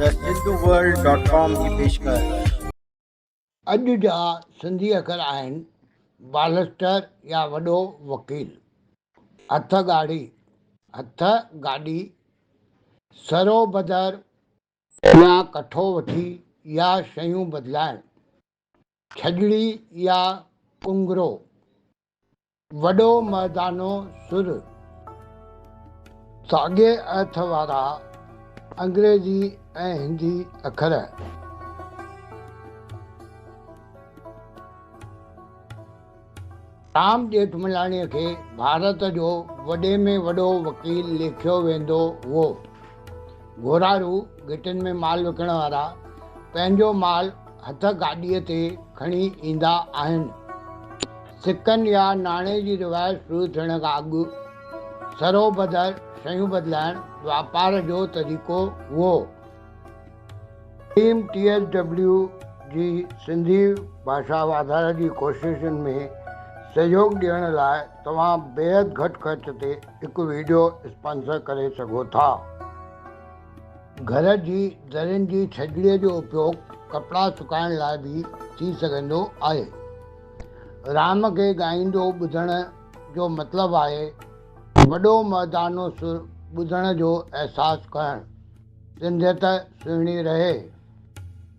The sindhuworld.com की पेशकश। अॼु जा सिंधी अखर आहिनि बालस्टर या वॾो वकील, हथ गाॾी, सरो बदर या कठो वठी या शयूं बदिलाइण, छजड़ी या कुंगरो, वॾो मर्दानो सुर। साॻिए अर्थ वारा अंग्रेज़ी ऐं हिंदी अखर। राम ॼेठमलाणीअ खे भारत जो वॾे में वॾो वकील लेखियो वेंदो हुओ। घोरारू गिटिन में माल विकिण वारा पंहिंजो माल हथ गाॾीअ ते खणी ईंदा आहिनि। सिकनि या नाणे जी रिवायत शुरू थियण खां अॻु सरो बदर शयूं बदिलाइण वापार जो तरीक़ो हुओ। टीम TSW जी सिंधी भाषा वाधारे जी कोशिशुनि में सहयोग ॾियण लाइ तव्हां बेहद घटि ख़र्च ते हिकु वीडियो स्पॉन्सर करे सघो था। घर जी दरियुनि जी छजड़ीअ जो उपयोग कपिड़ा सुकाइण लाइ बि थी सघंदो आहे। राम खे ॻाईंदो ॿुधण जो मतिलबु आहे वॾो मर्दानो सुर ॿुधण जो अहसासु करणु। सिंधियत सुहिणी रहे।